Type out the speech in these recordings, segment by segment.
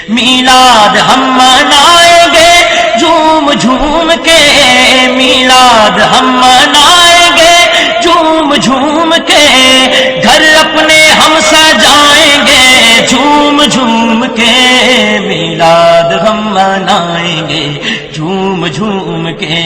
میلاد ہم منائیں گے جھوم جھوم کے، میلاد ہم منائیں گے جھوم جھوم کے، گھر اپنے ہم سجائیں گے جھوم جھوم کے، میلاد ہم منائیں گے جھوم جھوم کے۔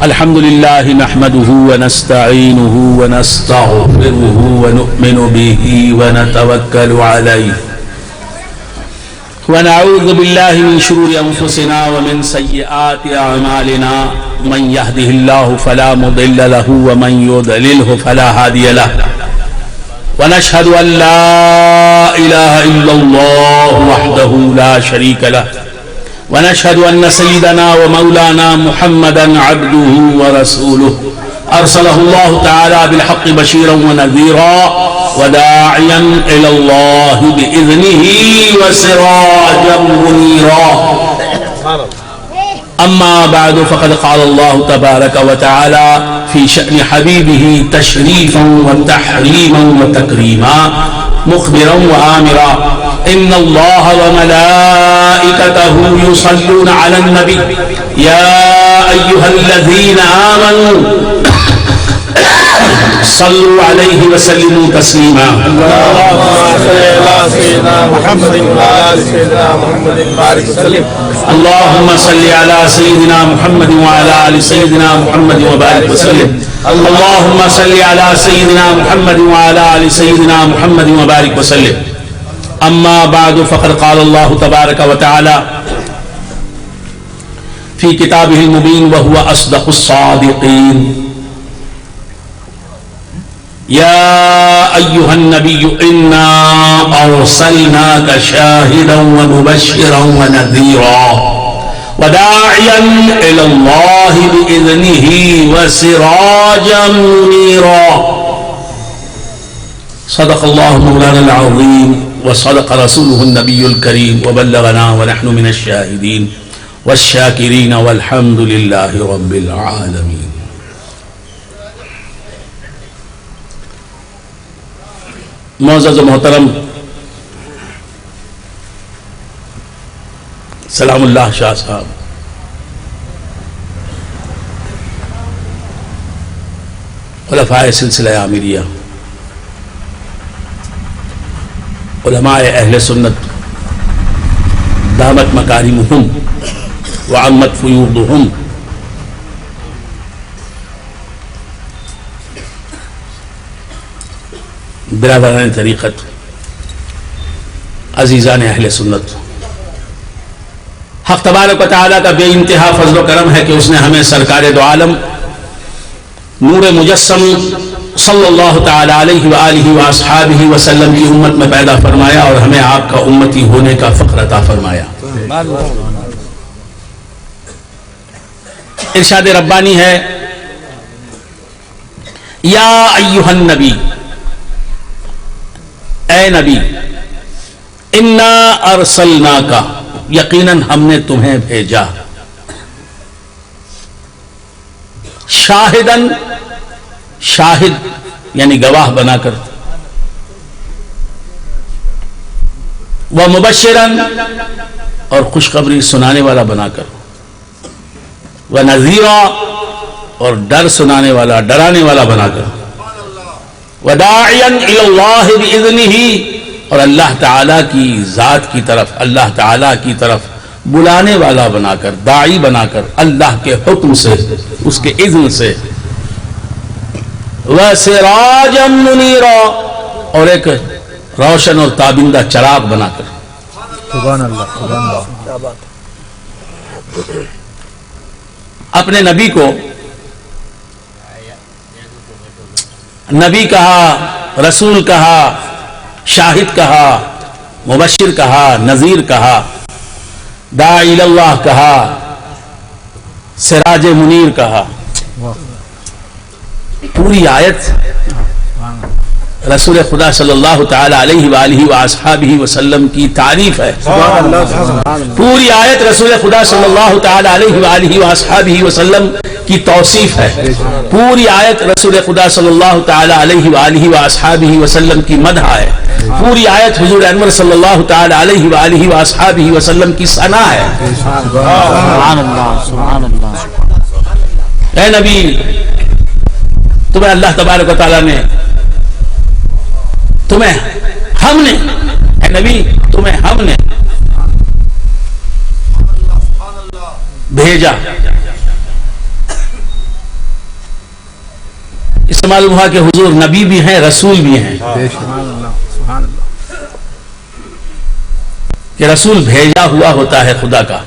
الحمد لله نحمده ونستعينه ونستغفره ونؤمن به ونتوكل عليه ونعوذ بالله من شرور أنفسنا ومن سيئات أعمالنا من يهده الله فلا مضل له ومن يضلله فلا هادي له ونشهد أن لا إله إلا الله وحده لا شريك له ونشهد أن سيدنا ومولانا محمدا عبده ورسوله أرسله الله تعالى بالحق بشيرا ونذيرا وداعيا إلى الله بإذنه وسراجا منيرا. أما بعد فقد قال الله تبارك وتعالى في شأن حبيبه تشريفا وتحريما وتكريما مخبرا وآمرا إن الله وملائكته يصلون على النبي يا أيها الذين آمنوا صلوا عليه وسلموا تسليما. اللهم صل على سيدنا محمد وعلى آل سيدنا محمد وبارك وسلم. اللهم صل على سيدنا محمد وعلى آل سيدنا محمد وبارك وسلم. أما بعد فقد قال الله تبارك وتعالى في كتابه المبين وهو أصدق الصادقين يا أيها النبي إنا أرسلناك شاهدا ومبشرا ونذيرا وداعيا إلى الله بإذنه وسراجا منيرا. صدق الله مولانا العظيم وصدق رسوله النبي الكريم وبلغنا ونحن من الشاهدين والشاكرين والحمد لله رب العالمين. معزز و محترم سلام اللہ شاہ صاحب، خلفاء سلسلہ عامریہ، علماء اہل سنت دامت مکارمہم وعمت فیوضہم، برادران طریقت، عزیزان اہل سنت، حق تبارک و تعالیٰ کا بے انتہا فضل و کرم ہے کہ اس نے ہمیں سرکار دو عالم نور مجسم صلی اللہ تعالی علیہ وآلہ وآصحابہ وسلم کی امت میں پیدا فرمایا اور ہمیں آپ کا امتی ہونے کا فخر عطا فرمایا. ارشاد ربانی ہے یا ایھا النبی، اے نبی، انا ارسلناک، یقیناً ہم نے تمہیں بھیجا، شاہدن، شاہد یعنی گواہ بنا کر، و مبشرن اور خوشخبری سنانے والا بنا کر، و نذیرا اور ڈر سنانے والا، ڈرانے والا بنا کر، وداعیا الی اللہ بإذنہ اور اللہ تعالیٰ کی ذات کی طرف، اللہ تعالیٰ کی طرف بلانے والا بنا کر، داعی بنا کر، اللہ کے حکم سے، اس کے اذن سے، وسراجا منیرا اور ایک روشن اور تابندہ چراغ بنا کر. سبحان اللہ، سبحان اللہ، کیا بات ہے. اپنے نبی کو نبی کہا، رسول کہا، شاہد کہا، مبشر کہا، نذیر کہا، داعی اللہ کہا، سراج منیر کہا. پوری آیت رسول خدا صلی اللہ تعالی علیہ وآلہ وآصحابہ وسلم کی تعریف ہے. پوری آیت رسول خدا صلی اللہ تعالی علیہ وآلہ وآصحابہ وسلم کی توصیف ہے. پوری آیت رسول خدا صلی اللہ تعالی علیہ وآلہ وآصحابہ وسلم کی مدح ہے. پوری آیت حضور انور صلی اللہ تعالی علیہ وآلہ وآصحابہ وسلم کی ثنا ہے. سبحان اللہ، سبحان اللہ. اے نبی، تمہیں اللہ تبارک و تعالیٰ نے، تمہیں ہم نے، اے نبی تمہیں ہم نے بھیجا. اس سے معلوم ہوا کہ حضور نبی بھی ہیں، رسول بھی ہیں. سبحان اللہ، سبحان اللہ. کہ رسول بھیجا ہوا ہوتا ہے خدا کا،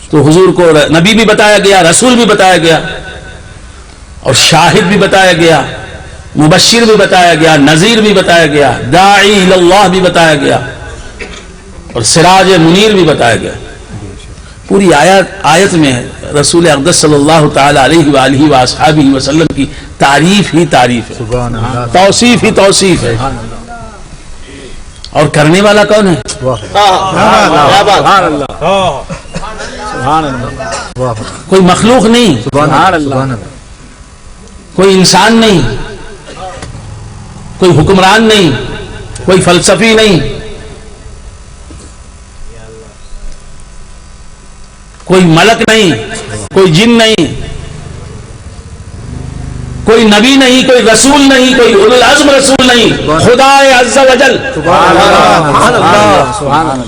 تو حضور کو نبی بھی بتایا گیا، رسول بھی بتایا گیا، اور شاہد بھی بتایا گیا، مبشر بھی بتایا گیا، نذیر بھی بتایا گیا، داعی اللہ بھی بتایا گیا، اور سراج منیر بھی بتایا گیا۔ پوری آیت میں رسول اقدس صلی اللہ تعالی علیہ وآلہ وآصحابہ وسلم کی تعریف ہی تعریف ہے، سبحان اللہ، توصیف ہی توصیف ہے۔ اور کرنے والا کون ہے؟ سبحان اللہ، کوئی مخلوق نہیں، سبحان اللہ، کوئی انسان نہیں، کوئی حکمران نہیں، کوئی فلسفی نہیں، کوئی ملک نہیں، کوئی جن نہیں، کوئی نبی نہیں، کوئی رسول نہیں، کوئی اولو العزم رسول نہیں، خدا عز و جل۔ سبحان اللہ، سبحان اللہ،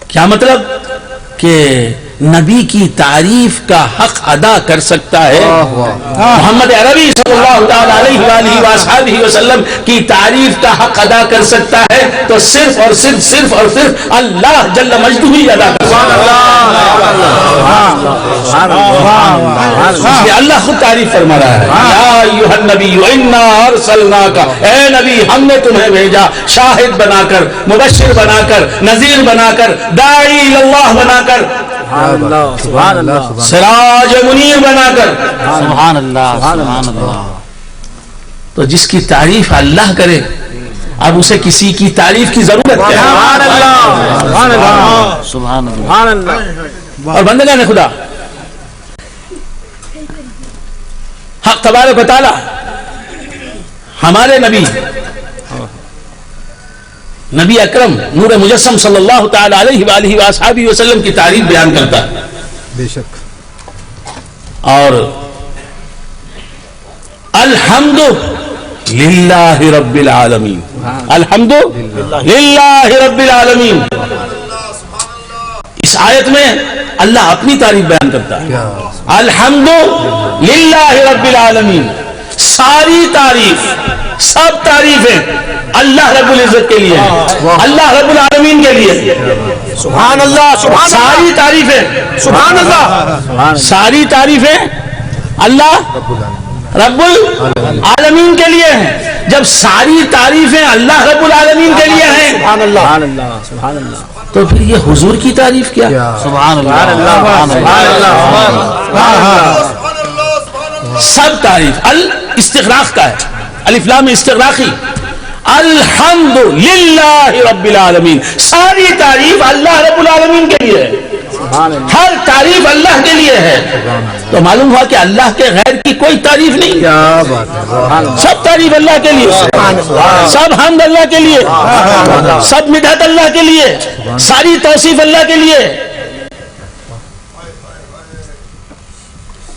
کیا مطلب؟ کہ نبی کی تعریف کا حق ادا کر سکتا ہے محمد عربی صلی اللہ تعالی علیہ وآلہ وآصحابہ وسلم کی تعریف کا حق ادا کر سکتا ہے تو صرف اور صرف اللہ جل مجدہ ہی ادا کر سکتا ہے۔ اللہ خود تعریف فرما رہا ہے، یا ایھا النبی انا ارسلناک، اے نبی ہم نے تمہیں بھیجا شاہد بنا کر، مبشر بنا کر، نذیر بنا کر، داعی اللہ بنا کر، سبحان اللہ، سراج منیر بنا کر۔ سبحان اللہ، سبحان اللہ۔ تو جس کی تعریف اللہ کرے اب اسے کسی کی تعریف کی ضرورت کیا ہے؟ سبحان اللہ، سبحان اللہ، سبحان اللہ۔ سبحان اللہ، اور بندگان خدا، حق تبارک و تعالی ہمارے نبی اکرم نور مجسم صلی اللہ تعالی علیہ وآلہ وآصحابہ وسلم کی تعریف بیان کرتا ہے، بے شک، اور الحمد للہ رب العالمین، الحمد للہ رب العالمین۔ اس آیت میں اللہ اپنی تعریف بیان کرتا ہے، الحمد للہ رب العالمین، ساری تعریف، سب تعریفیں اللہ رب العزت کے لیے ہیں، اللہ رب العالمین کے لیے۔ سبحان اللہ، سبحان ساری تعریفیں، سبحان اللہ، ساری تعریفیں اللہ رب العالمین کے لیے ہیں۔ جب ساری تعریفیں اللہ رب العالمین کے لیے ہیں سبحان اللہ، سبحان اللہ، تو پھر یہ حضور کی تعریف کیا؟ سبحان اللہ، سبحان اللہ۔ سب تعریف الاستغراق کا ہے، الف لام استغراقی، الحمد للہ رب العالمین، ساری تعریف اللہ رب العالمین کے لیے ہے، ہر تعریف اللہ کے لیے ہے۔ تو معلوم ہوا کہ اللہ کے غیر کی کوئی تعریف نہیں، کیا بات ہے، سب تعریف اللہ کے لیے، سب حمد اللہ کے لیے، سب مدحت اللہ کے لیے، ساری توصیف اللہ کے لیے۔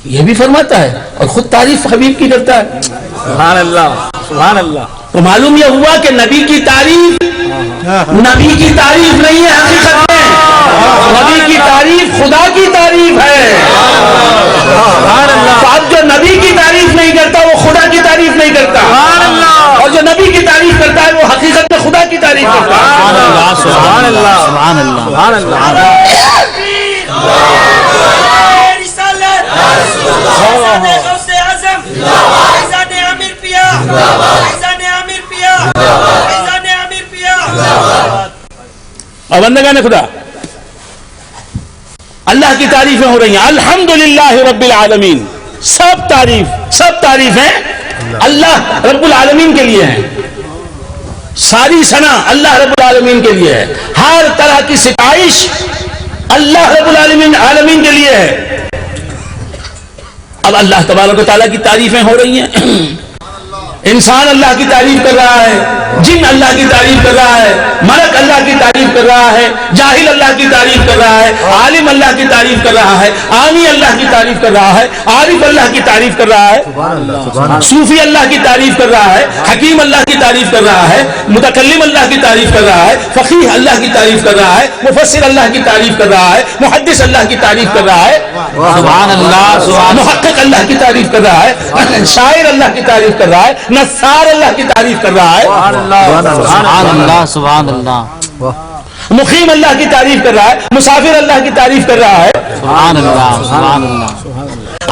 یہ بھی فرماتا ہے اور خود تعریف حبیب کی کرتا ہے۔ سبحان اللہ، سبحان اللہ، تو معلوم یہ ہوا کہ نبی کی تعریف نہیں ہے، حقیقت میں نبی کی تعریف خدا کی تعریف ہے۔ تو اب جو نبی کی تعریف نہیں کرتا وہ خدا کی تعریف نہیں کرتا، اور جو نبی کی تعریف کرتا ہے وہ حقیقت میں خدا کی تعریف کرتا ہے۔ سبحان اللہ، سبحان اللہ، سبحان اللہ، اور بندگان خدا، اللہ کی تعریفیں ہو رہی ہیں، الحمدللہ رب العالمین، سب تعریفیں اللہ رب العالمین کے لیے ہیں، ساری ثنا اللہ رب العالمین کے لیے ہے، ہر طرح کی ستائش اللہ رب العالمین کے لیے ہے۔ اب اللہ تبارک و تعالیٰ کی تعریفیں ہو رہی ہیں، انسان اللہ کی تعریف کر رہا ہے، جن اللہ کی تعریف کر رہا ہے، ملک اللہ کی تعریف کر رہا ہے، جاہل اللہ کی تعریف کر رہا ہے، عالم اللہ کی تعریف کر رہا ہے، عامی اللہ کی تعریف کر رہا ہے، عارف اللہ کی تعریف کر رہا ہے، صوفی اللہ کی تعریف کر رہا ہے، حکیم اللہ کی تعریف کر رہا ہے، متکلم اللہ کی تعریف کر رہا ہے، فقیہ اللہ کی تعریف کر رہا ہے، مفسر اللہ کی تعریف کر رہا ہے، محدث اللہ کی تعریف کر رہا ہے، سبحان اللہ، محقق اللہ کی تعریف کر رہا ہے، شاعر اللہ کی تعریف کر رہا ہے، نصار اللہ کی تعریف کر رہا ہے، سبحان اللہ، سبحان اللہ۔ مقیم اللہ کی تعریف کر رہا ہے، مسافر اللہ کی تعریف کر رہا ہے، سبحان اللہ سبحان اللہ.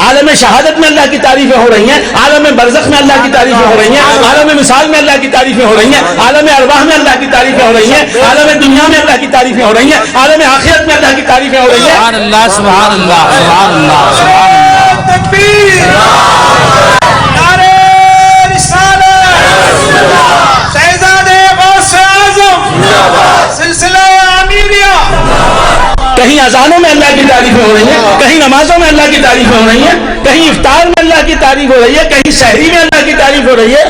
عالم شہادت میں اللہ کی تعریفیں ہو رہی ہیں، عالم برزخ میں اللہ کی تعریفیں ہو رہی ہیں، عالم مثال میں اللہ کی تعریفیں ہو رہی ہیں، عالم ارواح میں اللہ کی تعریفیں ہو رہی ہیں، عالم دنیا میں اللہ کی تعریفیں ہو رہی ہیں، عالم آخرت میں اللہ کی تعریفیں ہو رہی ہیں. سبحان اللہ سبحان اللہ سبحان اللہ سبحان اللہ. تکبیر، نعرہ رسالت، شہزادے غوث اعظم، سلسلہ امیریہ. کہیں اذانوں میں اللہ کی تعریفیں ہو رہی ہیں، کہیں نمازوں میں اللہ کی تعریفیں ہو رہی ہیں، کہیں افطار میں اللہ کی تعریف ہو رہی ہے، کہیں سحری میں اللہ کی تعریف ہو رہی ہے،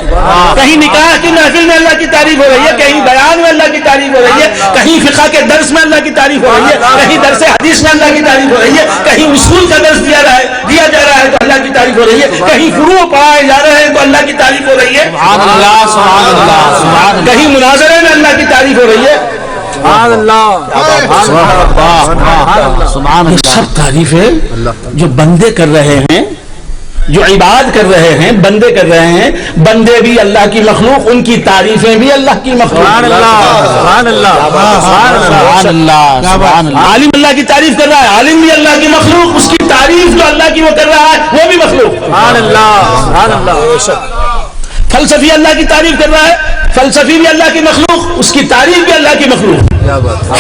کہیں نکاح کی محفل میں اللہ کی تعریف ہو رہی ہے، کہیں بیان میں اللہ کی تعریف ہو رہی ہے، کہیں فقہ کے درس میں اللہ کی تعریف ہو رہی ہے، کہیں درس حدیث میں اللہ کی تعریف ہو رہی ہے، کہیں اصول کا درس دیا جا رہا ہے تو اللہ کی تعریف ہو رہی ہے، کہیں فروع پڑھائے جا رہے ہیں تو اللہ کی تعریف ہو رہی ہے، سبحان اللہ سبحان اللہ سبحان اللہ. کہیں مناظرے میں اللہ کی تعریف ہو رہی ہے. سبحان اللہ سبحان یہ اللہ. سب تعریفیں جو بندے کر رہے ہیں، جو عباد کر رہے ہیں، بندے کر رہے ہیں، بندے بھی اللہ کی مخلوق، ان کی تعریفیں بھی اللہ کی مخلوق. سبحان اللہ سبحان اللہ سبحان اللہ سبحان اللہ. عالم اللہ کی تعریف کر رہا ہے، عالم بھی اللہ کی مخلوق، اس کی تعریف جو اللہ کی وہ کر رہا ہے وہ بھی مخلوق. سبحان اللہ سبحان اللہ. فلسفی اللہ کی تعریف کر رہا ہے، فلسفی بھی اللہ کی مخلوق، اس کی تعریف بھی اللہ کی مخلوق.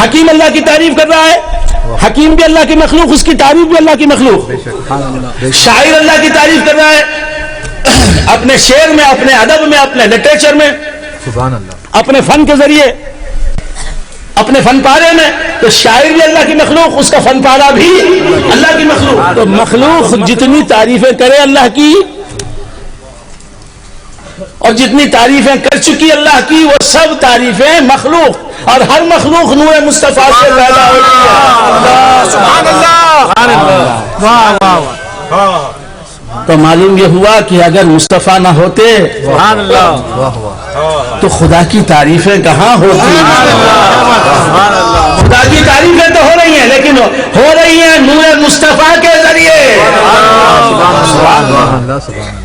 حکیم اللہ کی تعریف کر رہا ہے، حکیم بھی اللہ کی مخلوق، اس کی تعریف بھی اللہ کی مخلوق. شاعر اللہ کی تعریف کر رہا ہے اپنے شعر میں، اپنے ادب میں، اپنے لٹریچر میں، سبحان اللہ. اپنے فن کے ذریعے، اپنے فن پارے میں. تو شاعر بھی اللہ کی مخلوق، اس کا فن پارا بھی اللہ کی مخلوق. تو مخلوق جتنی تعریفیں کرے اللہ کی، اور جتنی تعریفیں کر چکی اللہ کی، وہ سب تعریفیں مخلوق، اور ہر مخلوق نور مصطفیٰ سے پیدا ہوتی ہے. سبحان اللہ. واہ واہ. تو معلوم یہ ہوا کہ اگر مصطفیٰ نہ ہوتے سبحان اللہ. واہ واہ. تو خدا کی تعریفیں کہاں ہوتی. خدا کی تعریفیں تو ہو رہی ہیں، لیکن ہو رہی ہیں نور مصطفیٰ کے ذریعے. سبحان اللہ. سبحان اللہ.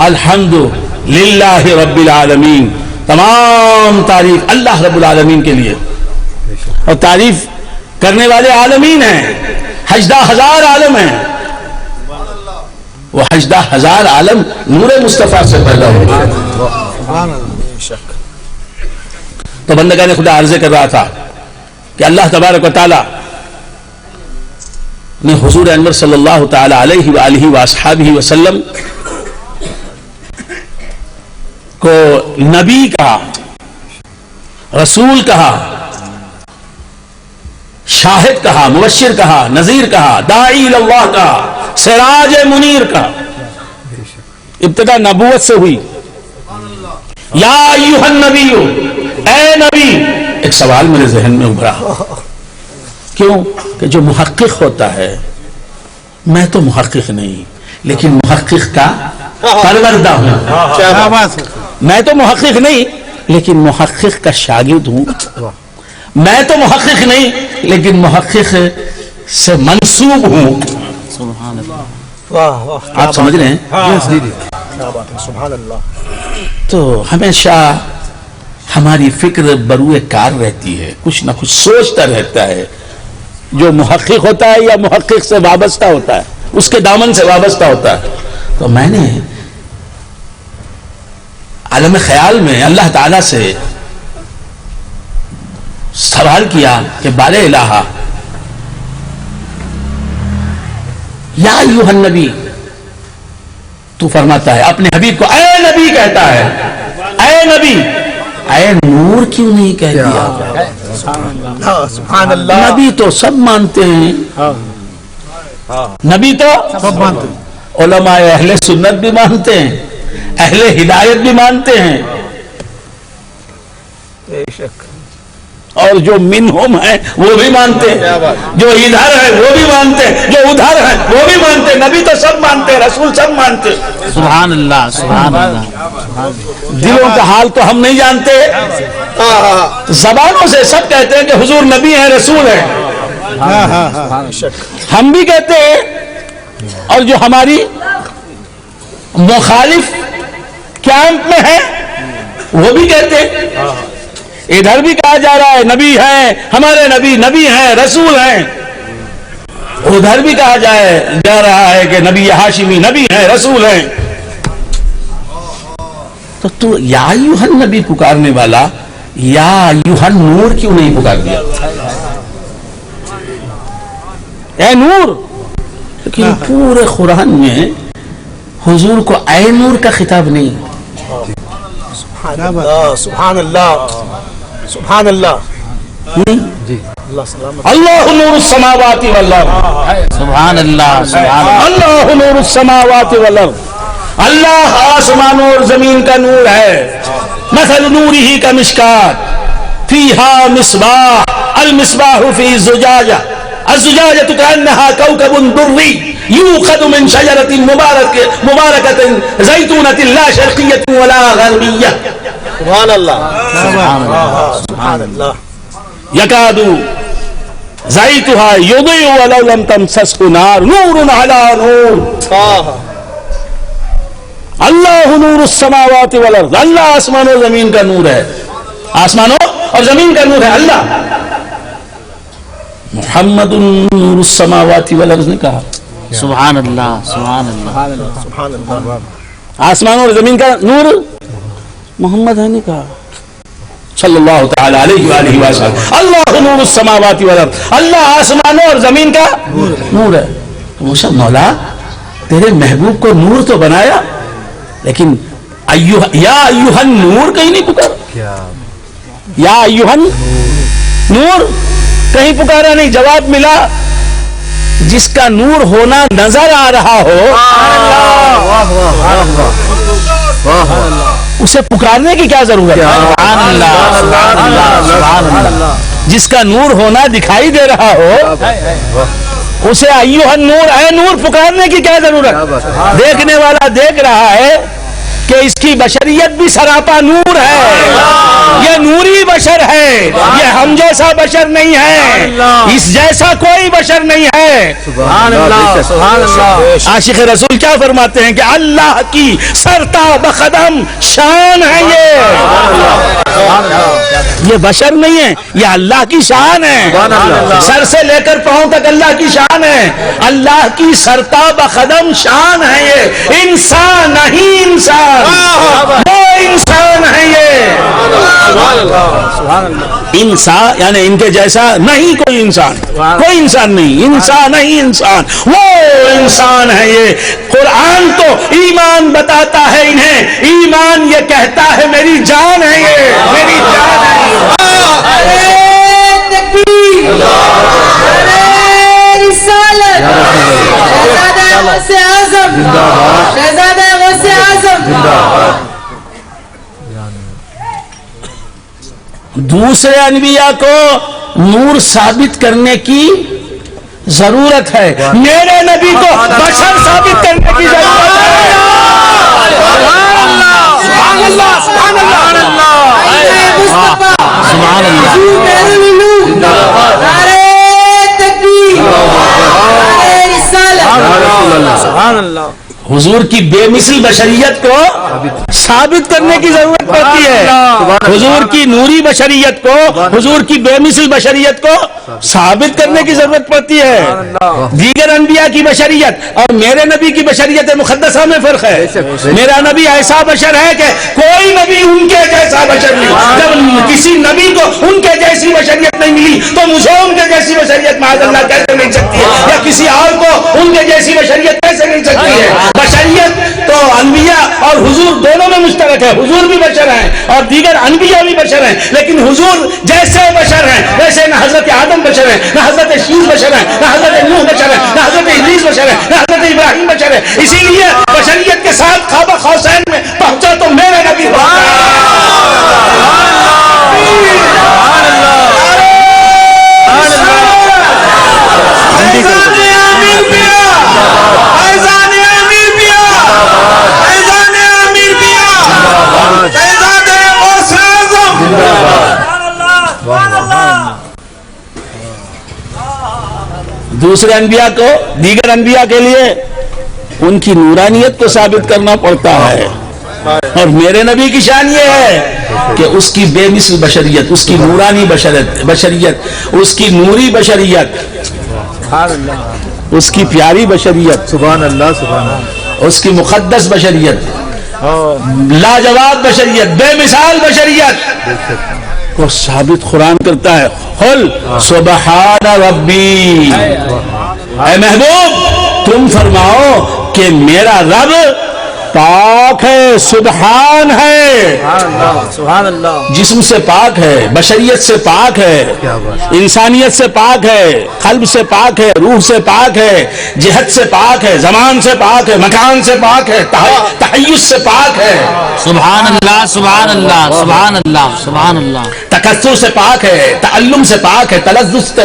الحمد للہ رب العالمین. تمام تعریف اللہ رب العالمین کے لیے، اور تعریف کرنے والے عالمین ہیں. 18,000 عالم ہیں، وہ 18,000 عالم نور مصطفیٰ سے پیدا ہوئے. تو بندگان خدا عرض کر رہا تھا کہ اللہ تبارک و تعالی نے حضور انور صلی اللہ تعالی علیہ وآلہ وآصحابہ وسلم کو نبی کہا، رسول کہا، شاہد کہا، مبشر کہا، نذیر کہا، داعی اللہ کہا، سراج منیر کہا. ابتدا نبوت سے ہوئی. یا ایھا النبی، اے نبی. ایک سوال میرے ذہن میں ابھرا، کیوں کہ جو محقق ہوتا ہے، میں تو محقق نہیں لیکن محقق کا پروردہ ہوں. میں تو محقق نہیں لیکن محقق کا شاگرد ہوں. میں تو محقق نہیں لیکن محقق سے منسوب ہوں. سبحان اللہ. واہ واہ. آپ سمجھ رہے ہیں؟ کیا بات ہے. سبحان اللہ. تو ہمیشہ ہماری فکر بروئے کار رہتی ہے، کچھ نہ کچھ سوچتا رہتا ہے. جو محقق ہوتا ہے یا محقق سے وابستہ ہوتا ہے، اس کے دامن سے وابستہ ہوتا ہے. تو میں نے عالم خیال میں اللہ تعالی سے سوال کیا کہ بارے الہ، یا ایھا النبی. تو فرماتا ہے اپنے حبیب کو اے نبی کہتا ہے. اے نبی، اے نور کیوں نہیں کہہ دیا؟ سبحان اللہ. نبی تو سب مانتے ہیں، نبی تو سب مانتے ہیں. علماء اہل سنت بھی مانتے ہیں، اہل ہدایت بھی مانتے ہیں، بے شک. اور جو منہم ہیں وہ بھی مانتے ہیں، جو ادھر ہے وہ بھی مانتے ہیں، جو ادھر ہے وہ بھی مانتے ہیں. نبی تو سب مانتے ہیں، رسول سب مانتے ہیں. سبحان اللہ سبحان اللہ. دلوں کا حال تو ہم نہیں جانتے، زبانوں سے سب کہتے ہیں کہ حضور نبی ہیں، رسول ہیں. ہم بھی کہتے ہیں، اور جو ہماری مخالف کیمپ میں ہیں وہ بھی کہتے ہیں. ادھر بھی کہا جا رہا ہے نبی ہیں ہمارے نبی، نبی ہیں رسول ہیں، ادھر بھی کہا جا رہا ہے کہ نبی ہاشمی نبی ہیں رسول ہیں. تو یا ایھا النبی پکارنے والا یا ایھا النور کیوں نہیں پکار دیا؟ اے نور. لیکن پورے قرآن میں حضور کو اے نور کا خطاب نہیں. سبحان اللہ سبحان اللہ. اللہ نور السماوات والارض. سبحان اللہ سبحان اللہ. اللہ نور السماوات والارض. اللہ آسمانوں اور زمین کا نور ہے. مثل نورہ کمشکات فیہا مصباح المصباح فی زجاجہ الزجاجة كأنها كوكب دري يوقد من شجرة مباركة زيتونة لا شرقية ولا غربية. سبحان اللہ سبحان اللہ. يكاد زيتها يضيء ولو لم تمسسه نار نور على نور. اللہ نور السماوات والارض. اللہ آسمان و زمین کا نور ہے، آسمانوں اور زمین کا نور ہے اللہ. محمد نور السماوات والارض نے کہا. سبحان اللہ سبحان اللہ. سبحان اللہ. آسمانوں اور زمین کا نور محمد ہے نے کہا صلی اللہ تعالی علیہ وآلہ وسلم. اللہ نور السماوات والارض. اللہ آسمانوں اور زمین کا نور ہے. مولا تیرے محبوب کو نور تو بنایا لیکن یا ایھا النور کہیں نہیں پکارا. یا ایھا النور کہیں پکارا نہیں. جواب ملا جس کا نور ہونا نظر آ رہا ہو اسے پکارنے کی کیا ضرورت ہے؟ سبحان اللہ سبحان اللہ سبحان اللہ. جس کا نور ہونا دکھائی دے رہا ہو اسے ایھا النور اے نور پکارنے کی کیا ضرورت؟ دیکھنے والا دیکھ رہا ہے کہ اس کی بشریت بھی سراپا نور ہے. یہ نوری بشر ہے، یہ ہم جیسا بشر نہیں ہے، اس جیسا کوئی بشر نہیں ہے. سبحان اللہ سبحان اللہ. عاشق رسول کیا فرماتے ہیں کہ اللہ کی سرتاب قدم شان ہے. یہ بشر نہیں ہے، یہ اللہ کی شان ہے. سر سے لے کر پاؤں تک اللہ کی شان ہے. اللہ کی سرتاب قدم شان ہے. یہ انسان نہیں، انسان وہ انسان ہے. یہ انسان یعنی ان کے جیسا نہیں کوئی انسان، کوئی انسان نہیں. انسان نہیں، انسان وہ انسان ہے. یہ قرآن تو ایمان بتاتا ہے انہیں. ایمان یہ کہتا ہے میری جان ہے، یہ میری جان ہے. دوسرے انبیاء کو نور ثابت کرنے کی ضرورت ہے، میرے نبی کو بشر ثابت کرنے کی ضرورت ہے. سبحان اللہ سبحان اللہ. حضور کی بے مثل بشریت کو ثابت کرنے کی ضرورت پڑتی ہے. حضور کی نوری بشریت کو، حضور کی بے مثل بشریت کو ثابت کرنے کی ضرورت پڑتی ہے. دیگر انبیاء کی بشریت اور میرے نبی کی بشریت مقدسہ میں فرق ہے. میرا نبی ایسا بشر ہے کہ کوئی نبی ان کے جیسا بشر نہیں. جب کسی نبی کو ان کے جیسی بشریت نہیں ملی تو مجھے ان کے جیسی بشریت معاذ اللہ کیسے مل سکتی ہے؟ یا کسی اور کو ان کے جیسی بشریت کیسے مل سکتی ہے؟ بشریت تو انبیاء اور حضور دونوں میں مشترک ہے. حضور بھی بشر ہیں اور دیگر انبیاء بھی بشر ہیں، لیکن حضور جیسے بشر ہیں ویسے نہ حضرت آدم بشر ہیں، نہ حضرت شیس بشر ہیں، نہ حضرت نوح بشر ہیں، نہ حضرت ادریس بشر ہیں، نہ حضرت ابراہیم بشر ہیں. اسی لیے بشریت کے ساتھ خواب قوسین میں پہنچا تو میرے نبی دوسرے انبیاء کو، دیگر انبیاء کے لیے ان کی نورانیت کو ثابت کرنا پڑتا ہے. اور میرے نبی کی شان یہ ہے کہ اس کی بے مثل بشریت، اس کی نورانی بشریت، اس کی نوری بشریت، اس کی پیاری بشریت، سبحان اللہ سبحان اللہ. اس کی مقدس بشریت، لاجواب بشریت، بے مثال بشریت کو ثابت قرآن کرتا ہے. قل سبحان ربی، اے محبوب تم فرماؤ کہ میرا رب پاک ہے، سبحان ہے، سبحان اللہ. جسم سے پاک ہے، بشریت سے پاک ہے، انسانیت سے پاک ہے، قلب سے پاک ہے، روح سے پاک ہے، جہت سے پاک ہے، زمان سے پاک ہے، مکان سے پاک ہے، تحیز سے پاک ہے، سبحان اللہ سبحان اللہ سبحان اللہ سبحان اللہ. تکثر سے پاک ہے، تعلم سے پاک ہے، تلذذ سے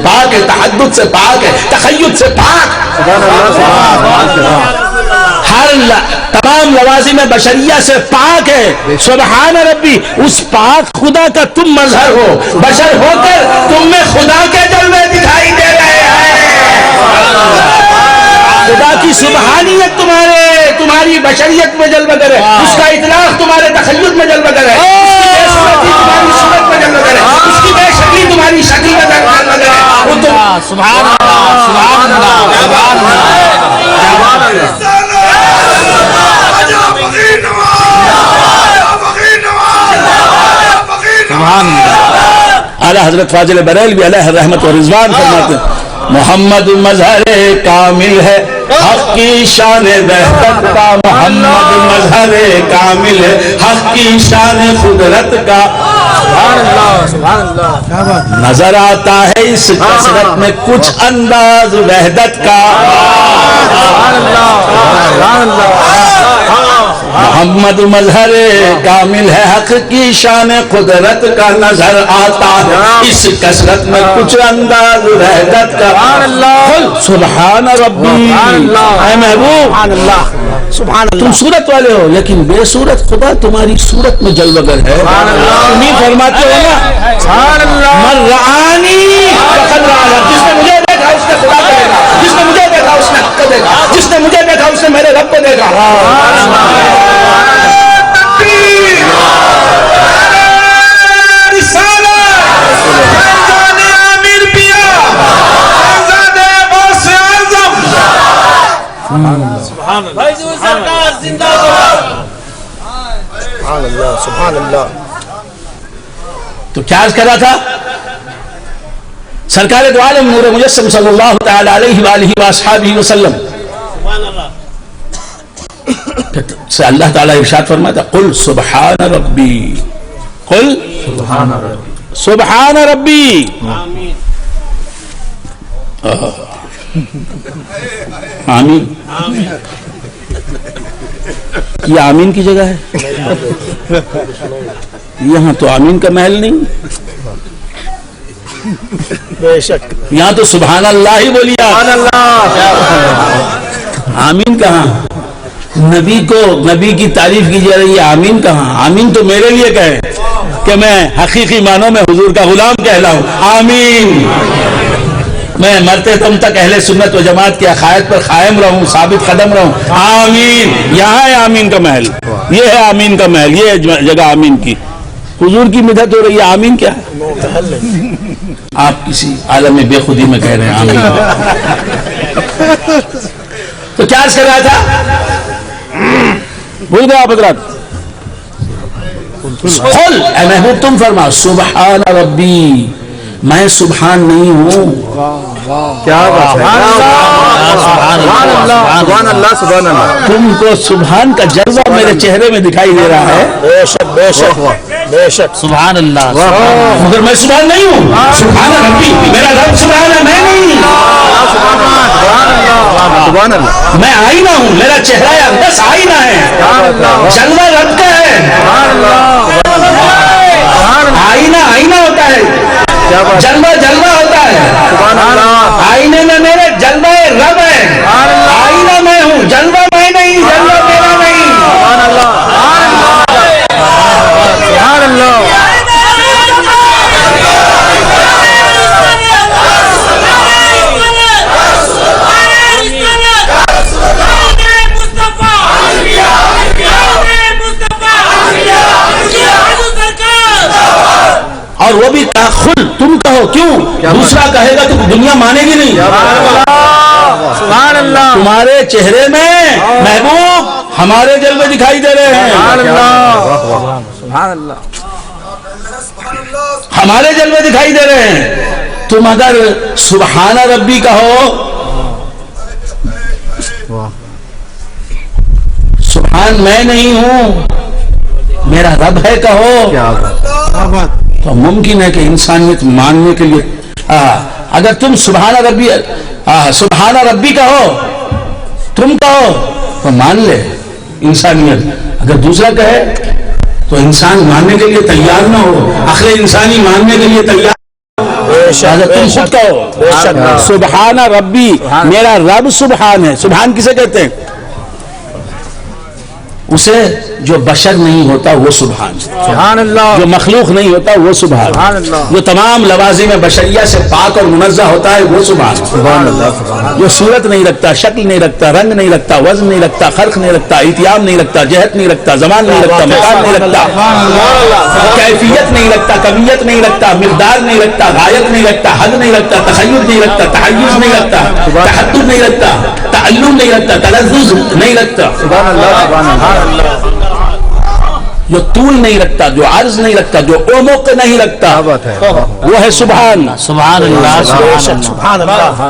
پاک ہے، تحدث سے پاک ہے، تخیل سے پاک، ہر تمام لوازم بشریہ سے پاک ہے. سبحان ربی، اس پاک خدا کا تم مظہر ہو، بشر ہو کر تم میں خدا کے جلوے دکھائی دے رہے ہیں. خدا کی سبحانیت تمہاری بشریت میں جلوہ گر ہے، اس کا اطلاق تمہارے تخیل میں جلوہ گر ہے، اس کی بے صورتی تمہاری صورت میں جلوہ گر ہے، اس کی بے شکلی تمہاری شکل میں جلوہ گر ہے. وہ تم سبحان اللہ سبحان اللہ سبحان اللہ. اعلیٰ حضرت فاضل بریلوی علیہ رحمت و رضوان فرماتے ہیں محمد مظہر کامل ہے، حق کی شان وحدت کا، محمد مظہر کامل ہے، حق کی شان قدرت کا. سبحان اللہ سبحان اللہ. نظر آتا ہے اس کثرت میں کچھ انداز وحدت کا. محمد مظہر کامل ہے، حق کی شان قدرت کا، نظر آتا ہے اس کثرت میں کچھ انداز وحدت کا. قل سبحان ربی، اے محبوب سبحان اللہ. تم صورت والے ہو لیکن بے صورت خدا تمہاری صورت میں جلوہ گر ہے. تم ہی فرماتے ہو نا من رعانی فقد رعانی، جس نے مجھے دیکھا اس نے خدا کو دیکھا، جس نے مجھے دیکھا اس نے حق کو دیکھا، جس نے مجھے دیکھا اس نے میرے رب کو دیکھا. سبحان اللہ سبحان اللہ. تو کیا عرض کر رہا تھا؟ سرکار دو عالم نور مجسم صلی اللہ تعالی علیہ وآلہ وآصحابہ وسلم سے اللہ تعالیٰ ارشاد فرماتا قل سبحان ربی، قل سبحان ربی. آمین. یہ آمین کی جگہ ہے، یہاں تو آمین کا محل نہیں. بے شک. یہاں تو سبحان اللہ ہی بولیا. آمین کہاں؟ نبی کی تعریف کی جا رہی ہے، آمین کہاں؟ آمین تو میرے لیے کہے کہ میں حقیقی معنوں میں حضور کا غلام کہلاؤں. آمین. میں مرتے دم تک اہل سنت و جماعت کے عقائد پر قائم رہوں، ثابت قدم رہوں. آمین. یہاں ہے آمین کا محل، یہ ہے آمین کا محل، یہ ہے جگہ آمین کی. حضور کی مدحت ہو رہی ہے، آمین کیا ہے؟ آپ کسی عالم بے خودی میں کہہ رہے ہیں آمین. تو کیا عرض کر رہا تھا؟ بھول گئے آپ حضرات؟ قل، اے محبوب تم فرما سبحان ربی، میں سبحان نہیں ہوں. کیا بات ہے. سبحان اللہ سبحان اللہ. تم کو سبحان کا جلوہ میرے چہرے میں دکھائی دے رہا ہے، بے شک بے شک بے شک. سبحان اللہ. مگر میں سبحان نہیں ہوں. سبحان ربی، میرا رب سبحان ہے، میں نہیں. سبحان اللہ. میں آئینہ ہوں، میرا چہرہ اقدس آئینہ ہے، جلوہ رب کا ہے. آئینہ ہوتا ہے، جلوہ ہوتا ہے. آئینے میں میرے جلوہ رب ہے. آئینہ میں ہوں، جلوہ میں نہیں، جلوہ میرا نہیں. سبحان اللہ. سبحان اللہ تمہارے چہرے میں محبوب ہمارے جلوے دکھائی دے رہے ہیں، سبحان اللہ ہمارے جلوے دکھائی دے رہے ہیں. تم اگر سبحان ربی کہو، سبحان میں نہیں ہوں میرا رب ہے کہو، تو ممکن ہے کہ انسانیت ماننے کے لیے اگر تم سبحان ربی کہو، تم کہو تو مان لے انسانیت. اگر دوسرا کہے تو انسان ماننے کے لیے تیار نہ ہو، عقل انسانی ماننے کے لیے تیار. اگر تم خود کہو سبحان ربی، میرا رب سبحان ہے. سبحان کسے کہتے ہیں؟ اسے جو بشر نہیں ہوتا وہ سبحان، سبحان اللہ جو مخلوق نہیں ہوتا وہ سبحان، جو تمام لوازم بشریہ سے پاک اور منزہ ہوتا ہے وہ سبحان. جو صورت نہیں رکھتا، شکل نہیں رکھتا، رنگ نہیں رکھتا، وزن نہیں رکھتا، خلق نہیں رکھتا، اتیام نہیں رکھتا، جہت نہیں رکھتا، زمان نہیں رکھتا، مکان نہیں رکھتا، کیفیت نہیں رکھتا، کمیت نہیں رکھتا، مقدار نہیں رکھتا، غایت نہیں رکھتا، حد نہیں رکھتا، تخیل نہیں رکھتا، تحیز نہیں رکھتا، تحدد نہیں رکھتا، تعلم نہیں رکھتا، تلذذ نہیں رکھتا، جو طول نہیں رکھتا، جو عرض نہیں رکھتا، جو عمق نہیں رکھتا، وہ ہے سبحان. سبحان اللہ سبحان اللہ.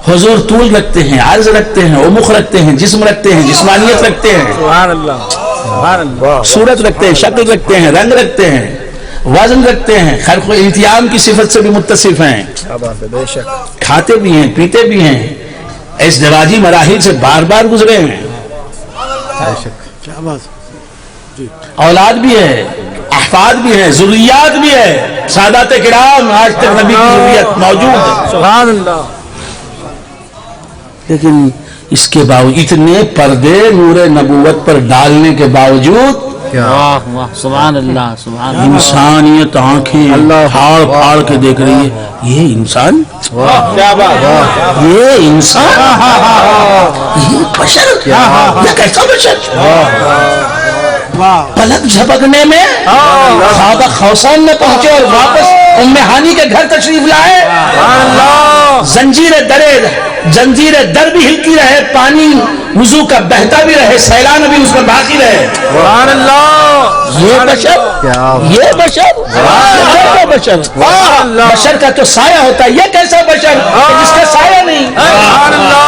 حضور طول رکھتے ہیں، عرض رکھتے ہیں، عمق رکھتے ہیں، جسم رکھتے ہیں، جسمانیت رکھتے ہیں، سبحان اللہ سبحان اللہ صورت رکھتے ہیں، شکل رکھتے ہیں، رنگ رکھتے ہیں، وزن رکھتے ہیں، خلق و التیام کی صفت سے بھی متصف ہیں، بے شک. کھاتے بھی ہیں، پیتے بھی ہیں، ازدواجی مراحل سے بار بار گزرے ہیں، اولاد بھی ہے، احفاد بھی ہے، ذریات بھی ہے. سادات کرام آج تک نبی کی ذریت موجود ہے، سبحان اللہ. لیکن اس کے باوجود اتنے پردے نور نبوت پر ڈالنے کے باوجود واہ واہ سبحان اللہ سبحان اللہ. انسانیت آنکھیں پھاڑ پھاڑ کے دیکھ رہی ہے. یہ انسان، کیا بات یہ انسان، یہ بشر، یہ کیسا بشر؟ پلک جھپکنے میں خواب خوسان میں پہنچے اور واپس ام ہانی کے گھر تشریف لائے. زنجیر در بھی ہلتی رہے، پانی وضو کا بہتا بھی رہے، سیلان بھی اس میں باقی رہے. سبحان اللہ. یہ بشر، یہ بشر، یہ بشر، بشر کا تو سایہ ہوتا ہے. یہ کیسا بشر جس کا سایہ نہیں؟ سبحان اللہ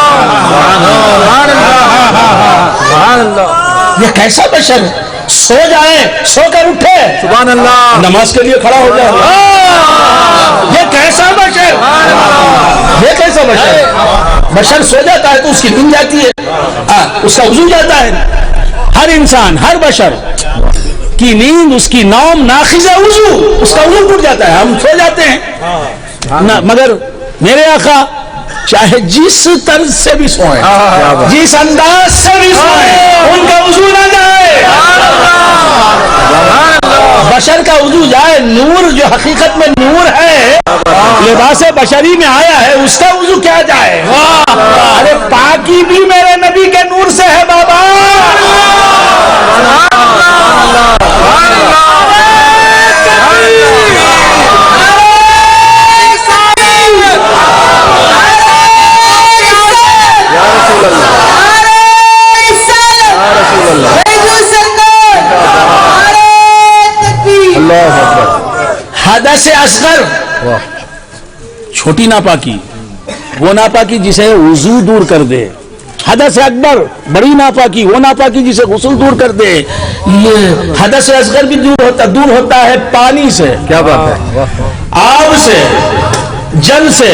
سبحان اللہ. یہ کیسا بشر سو جائے، سو کر اٹھے، سبحان اللہ. نماز کے لیے کھڑا ہو جائے. یہ کیسا بشر، یہ کیسا بشر؟ بشر سو جاتا ہے تو اس کی نیند جاتی ہے، اس کا وضو جاتا ہے. ہر انسان، ہر بشر کی نیند، اس کی نوم ناخذ وضو، اس کا وضو ٹوٹ جاتا ہے. ہم سو جاتے ہیں مگر میرے آقا چاہے جس طرز سے بھی سوئیں، جس انداز سے بھی سوئیں، ان کا وضو نہ جائے. بشر کا وضو جائے. نور جو حقیقت میں نور ہے، لباس بشری میں آیا ہے، اس کا وضو کیا جائے؟ ارے پاکی بھی میرے نبی کے نور سے ہے بابا. حدث اصغر چھوٹی ناپاکی، وہ ناپاکی جسے وضو دور کر دے. حدث اکبر بڑی ناپاکی، وہ ناپاکی جسے غسل دور کر دے. یہ حدث اصغر بھی دور ہوتا ہے پانی سے. کیا بات ہے؟ آب سے، جل سے،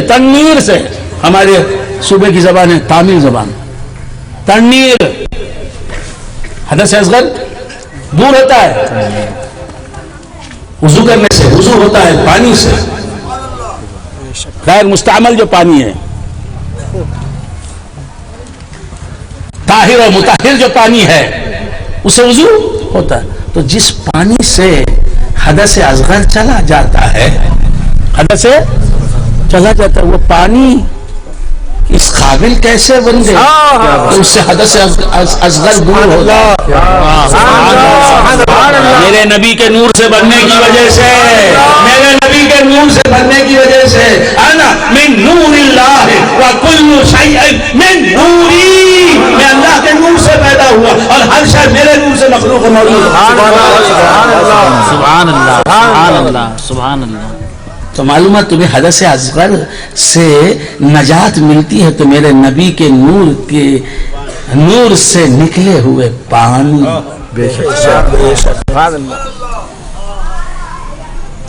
تنیر سے. ہمارے صوبے کی زبان ہے تامل زبان. تنیر حدث اصغر دور ہوتا ہے وضو کرنے سے. وضو ہوتا ہے پانی سے، غیر مستعمل جو پانی ہے، طاہر و مطہر جو پانی ہے، اسے وضو ہوتا ہے. تو جس پانی سے حدث اصغر چلا جاتا ہے، حدث چلا جاتا ہے، وہ پانی اس قابل کیسے بن گئے کہ اس سے حدث اصغر دور ہو جائے؟ میرے نبی کے نور سے بننے کی وجہ سے، میرے نبی کے نور سے بننے کی وجہ سے، انا من نور اللہ وکل شیء من نوری، میں اللہ کے نور سے پیدا ہوا اور ہر شے میرے نور سے مخلوق موجود ہے۔ سبحان اللہ، سبحان اللہ، سبحان اللہ۔ تو معلوم ہے تمہیں حدث اصغر سے نجات ملتی ہے تو میرے نبی کے نور سے نکلے ہوئے پانی،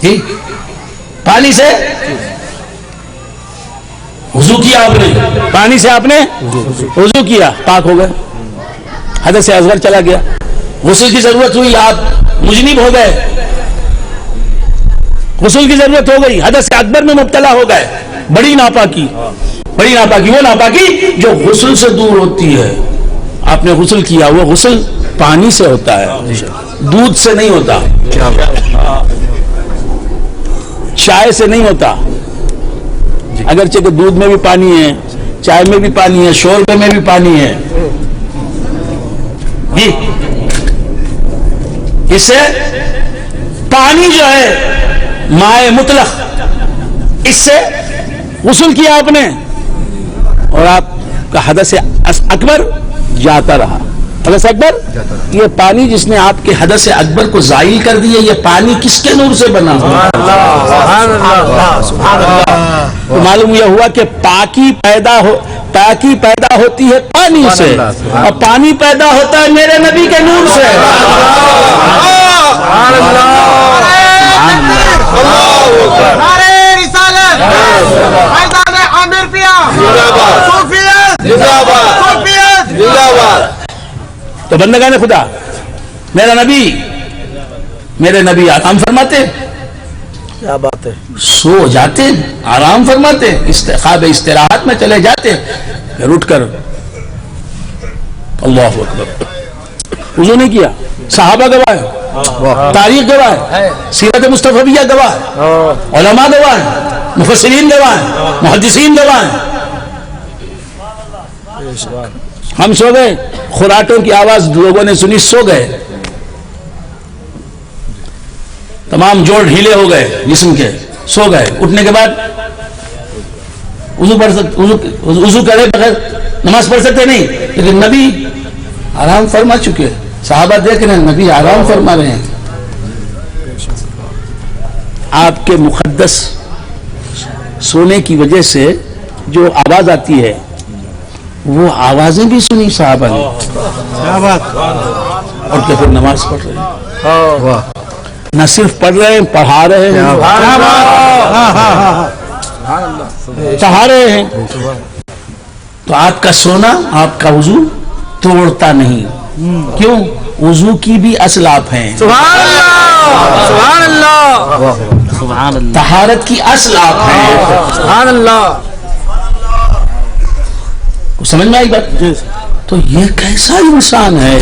ٹھیک، پانی سے وضو کیا آپ نے، پانی سے آپ نے وضو کیا، پاک ہو گئے، حدث اصغر چلا گیا۔ غسل کی ضرورت ہوئی، آپ مجنب ہو گئے، غسل کی ضرورت ہو گئی، حدث اکبر میں مبتلا ہو گئے، بڑی ناپاکی، بڑی ناپاکی، وہ ناپاکی جو غسل سے دور ہوتی ہے۔ آپ نے غسل کیا، وہ غسل پانی سے ہوتا ہے، دودھ سے نہیں ہوتا، چائے سے نہیں ہوتا، اگرچہ کہ دودھ میں بھی پانی ہے، چائے میں بھی پانی ہے، شوربے میں بھی پانی ہے، جی اس سے پانی جو ہے مائع مطلق، اس سے غسل کیا آپ نے اور آپ کا حدث اکبر جاتا رہا۔ حدث اکبر یہ پانی جس نے آپ کے حدث اکبر کو زائل کر دیا، یہ پانی کس کے نور سے بنا؟ تو معلوم یہ ہوا کہ پاکی پیدا ہوتی ہے پانی سے، اور پانی پیدا ہوتا ہے میرے نبی کے نور سے۔ تو بندگان خدا، میرے نبی آرام فرماتے، کیا بات ہے، سو جاتے، آرام فرماتے، خواب استراحت میں چلے جاتے، پھر اٹھ کر اللہ اکبر، وضو نہیں کیا، صحابہ گواہ ہے، تاریخ گواہ ہے، سیرت مصطفیہ گواہ ہے، علماء گواہ ہیں، مفسرین گواہ ہیں، محدثین گواہ ہیں۔ ہم سو گئے، خراٹوں کی آواز لوگوں نے سنی، سو گئے، تمام جوڑ ڈھیلے ہو گئے جسم کے، سو گئے، اٹھنے کے بعد وضو کرے بغیر نماز پڑھ سکتے نہیں، لیکن نبی آرام فرما چکے، صحابہ دیکھ رہے ہیں نبی آرام فرما رہے ہیں۔ آپ کے مقدس سونے کی وجہ سے جو آواز آتی ہے وہ آوازیں بھی سنی صحابہ نے، اور کہ پھر نماز پڑھ رہے ہیں، نہ صرف پڑھ رہے ہیں، پڑھا رہے ہیں، چڑھا رہے ہیں۔ تو آپ کا سونا آپ کا وضو توڑتا نہیں، کیوں؟ وضو کی بھی اسلاف ہیں، سبحان اللہ، سبحان اللہ، طہارت کی اسلاف ہیں، سبحان اللہ۔ سمجھ میں آئی بات؟ تو یہ کیسا انسان ہے،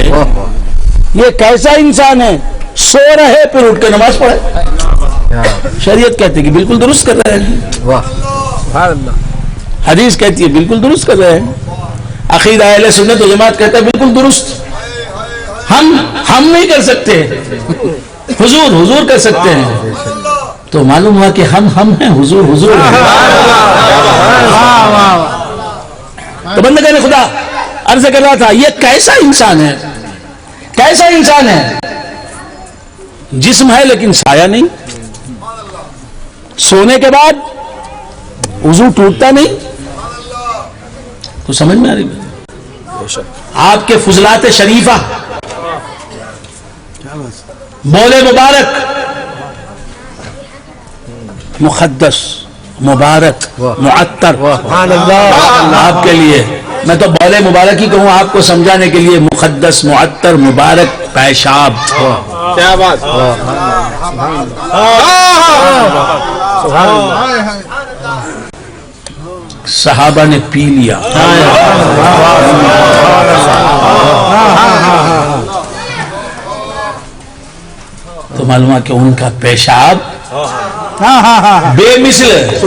یہ کیسا انسان ہے، سو رہے پھر اٹھ کے نماز پڑھے۔ شریعت کہتی ہے کہ بالکل درست کر رہے ہیں، حدیث کہتی ہے بالکل درست کر رہے ہیں، عقیدہ اہل سنت و جماعت کہتا ہے بالکل درست۔ ہم نہیں کر سکتے، حضور کر سکتے ہیں۔ تو معلوم ہوا کہ ہم ہیں، حضور ہیں۔ تو بندگان خدا عرض کر رہا تھا، یہ کیسا انسان ہے، کیسا انسان ہے، جسم ہے لیکن سایہ نہیں، سونے کے بعد وضو ٹوٹتا نہیں۔ تو سمجھ میں آ رہی ہے؟ آپ کے فضلات شریفہ، بول مبارک، مقدس، مبارک، معطر آپ کے لیے، میں تو بول مبارک ہی کہوں آپ کو سمجھانے کے لیے، مقدس، معطر، مبارک پیشاب۔ کیا بات، صحابہ نے پی لیا، تو معلوم ہے کہ ان کا پیشاب بے مثل ہے، تو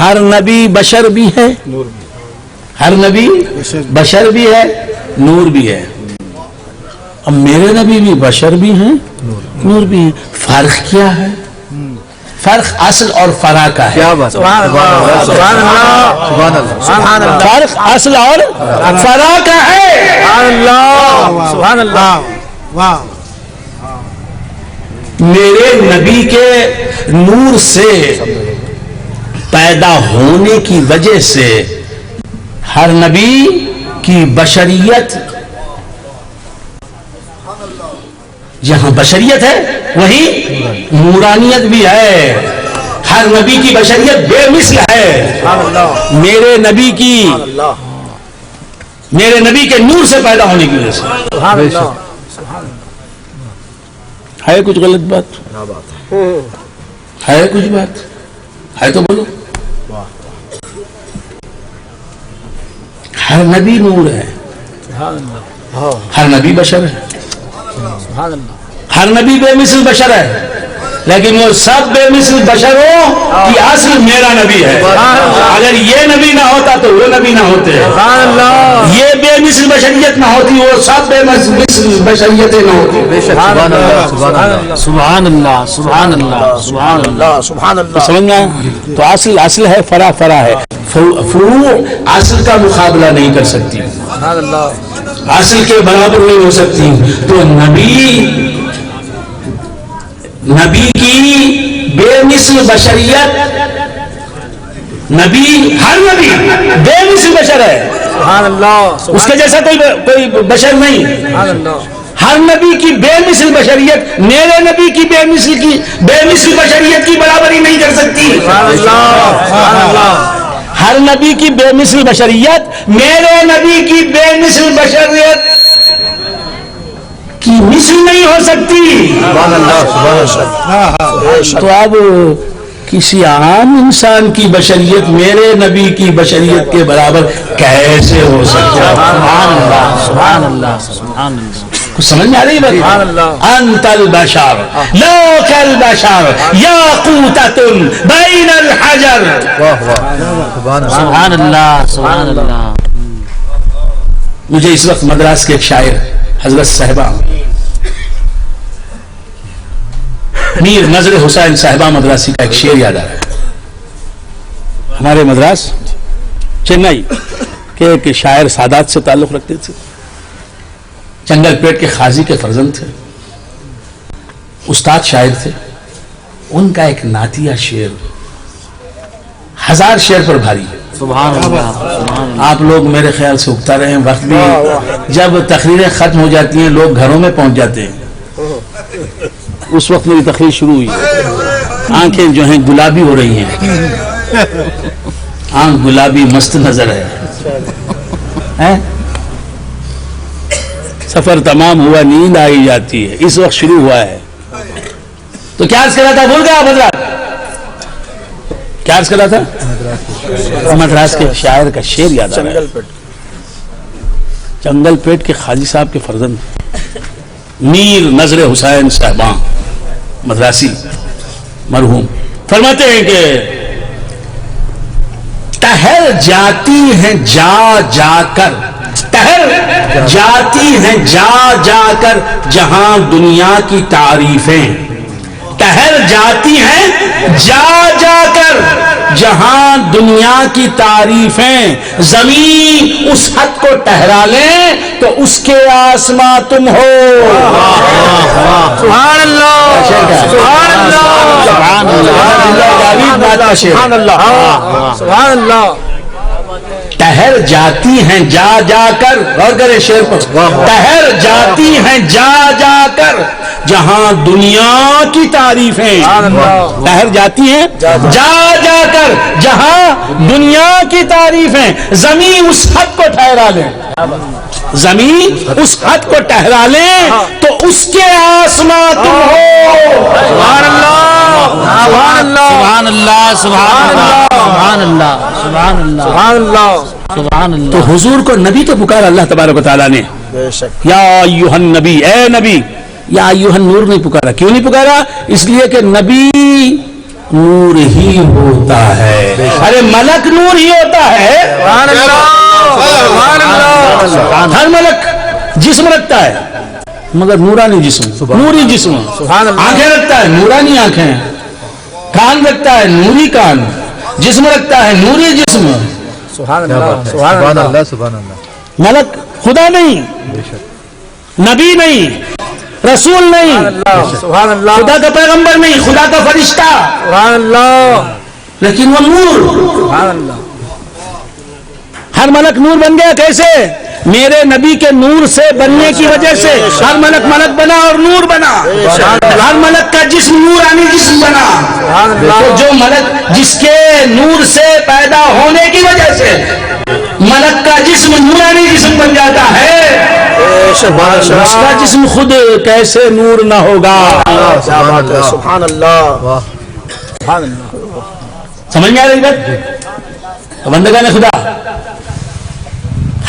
ہر نبی بشر بھی ہے، ہر نبی بشر بھی ہے، نور بھی ہے. اب میرے نبی بھی بشر بھی ہیں، نور بھی ہیں. فرق کیا ہے؟ فرق اصل اور فرع کا ہے. کیا بات، سبحان اللہ سبحان اللہ سبحان اللہ، فرق اصل اور فرع کا ہے. سبحان اللہ سبحان اللہ. واہ، میرے نبی کے نور سے پیدا ہونے کی وجہ سے ہر نبی کی بشریت، جہاں بشریت ہے وہیں نورانیت بھی ہے. ہر نبی کی بشریت بے مثل ہے. میرے نبی کے نور سے پیدا ہونے کی وجہ سے. سبحان اللہ. ہے کچھ غلط بات؟ ہے کچھ بات؟ ہے تو بولو. ہر نبی نور ہے، ہر نبی بشر ہے، ہر نبی بے مثل بشر ہے، لیکن وہ سب بے مثل بشروں کی اصل میرا نبی ہے. اگر یہ نبی نہ ہوتا تو وہ نبی نہ ہوتے، یہ بے مثل بشریت نہ ہوتی، وہ سب بے مثل بشریتیں نہ ہوتی. سبحان اللہ سبحان اللہ سبحان اللہ سبحان اللہ سبحان اللہ. سمجھنا؟ تو اصل ہے، فرع فرع ہے. فروع اصل کا مقابلہ نہیں کر سکتی، اصل کے برابر نہیں ہو سکتی. تو نبی کی بے مثل بشریت، ہر نبی بے مثل بشر ہے، سبحان اللہ. اس کے جیسا کوئی بشر نہیں. ہر نبی کی بے مثل بشریت میرے نبی کی بے مثل بشریت کی برابری نہیں کر سکتی. ہر نبی کی بے مثل بشریت میرے نبی کی بے مثل بشریت کی مثل نہیں ہو سکتی. تو اب کسی عام انسان کی بشریت میرے نبی کی بشریت کے برابر کیسے ہو سکتا ہے؟ سبحان اللہ سبحان اللہ سبحان اللہ. کچھ سمجھ میں آ رہی بات؟ انت البشر لا کالبشر یاقوتۃ بین الحجر. سبحان اللہ سبحان اللہ. مجھے اس وقت مدراس کے ایک شاعر حضرت صاحبہ میر نظر حسین صاحبہ مدراسی کا ایک شعر یاد آ رہا ہے. ہمارے مدراس چنئی کے ایک شاعر سادات سے تعلق رکھتے تھے، چنگل پیٹ کے قاضی کے فرزند تھے، استاد شاعر تھے. ان کا ایک نعتیہ شعر 1000 شعر پر بھاری ہے. سبحان اللہ سبحان اللہ. آپ لوگ میرے خیال سے اگتا رہے ہیں، وقت بھی جب تقریریں ختم ہو جاتی ہیں لوگ گھروں میں پہنچ جاتے ہیں. اس وقت میری تقریر شروع ہوئی، آنکھیں جو ہیں گلابی ہو رہی ہیں، آنکھ گلابی مست نظر ہے. سفر تمام ہوا نیند آئی جاتی ہے، اس وقت شروع ہوا ہے. تو کیا عرض کر رہا تھا؟ بھول گیا آپ حضرات؟ کیا عرض کر رہا تھا؟ مدراس کے شاعر کا شعر یاد آ رہا ہے. چنگل پیٹ کے قاضی صاحب کے فرزند میر نظر حسین صاحباں مدراسی مرحوم فرماتے ہیں کہ ٹہر جاتی ہیں جا جا کر، ٹہر جاتی ہیں جا جا کر جہاں دنیا کی تعریفیں، ٹہر جاتی ہیں جا جا کر جہاں دنیا کی تعریفیں. زمین اس حد کو ٹہرا لیں تو اس کے آسماں تم ہو. سبحان اللہ سبحان اللہ سبحان اللہ سبحان اللہ سبحان اللہ. ٹہر جاتی ہیں جا جا کر، غور کریں شعر پر، ٹہر جاتی ہیں جا جا کر جہاں دنیا کی تعریفیں، ٹہر جاتی ہیں جا جا کر جہاں دنیا کی تعریفیں. زمین اس حد کو ٹھہرا لیں، زمین اس حد کو ٹہرا لیں تو اس کے آسماں تم ہو. سبحان اللہ سبحان اللہ سبحان اللہ سبحان اللہ سبحان اللہ سبحان اللہ سبحان اللہ. تو حضور کو نبی تو پکارا اللہ تبارک و تعالیٰ نے، بے شک. یا ایھا النبی، اے نبی. یا ایھا النور نہیں پکارا. کیوں نہیں پکارا؟ اس لیے کہ نبی نور ہی ہوتا ہے. ارے ملک نور ہی ہوتا ہے. ہر ملک جسم رکھتا ہے مگر نورانی جسم, نوری جسم. آنکھیں رکھتا ہے نورانی آنکھیں, کان رکھتا ہے نوری کان, جسم رکھتا ہے نوری جسم. سبحان اللہ سبحان اللہ سبحان اللہ. ملک خدا نہیں, نبی نہیں, رسول نہیں, سبحان اللہ خدا کا پیغمبر نہیں, خدا کا فرشتہ, سبحان اللہ لیکن وہ نور. سبحان اللہ. ہر ملک نور بن گیا. کیسے؟ میرے نبی کے نور سے بننے کی وجہ سے ہر ملک ملک بنا اور نور بنا. ہر ملک کا جسم نورانی جسم بنا. تو جو ملک جس کے نور سے پیدا ہونے کی وجہ سے ملک کا جسم نورانی جسم بن جاتا ہے, اس کا جسم خود کیسے نور نہ ہوگا. سبحان اللہ. سمجھ میں آ رہی بات؟ بندگان خدا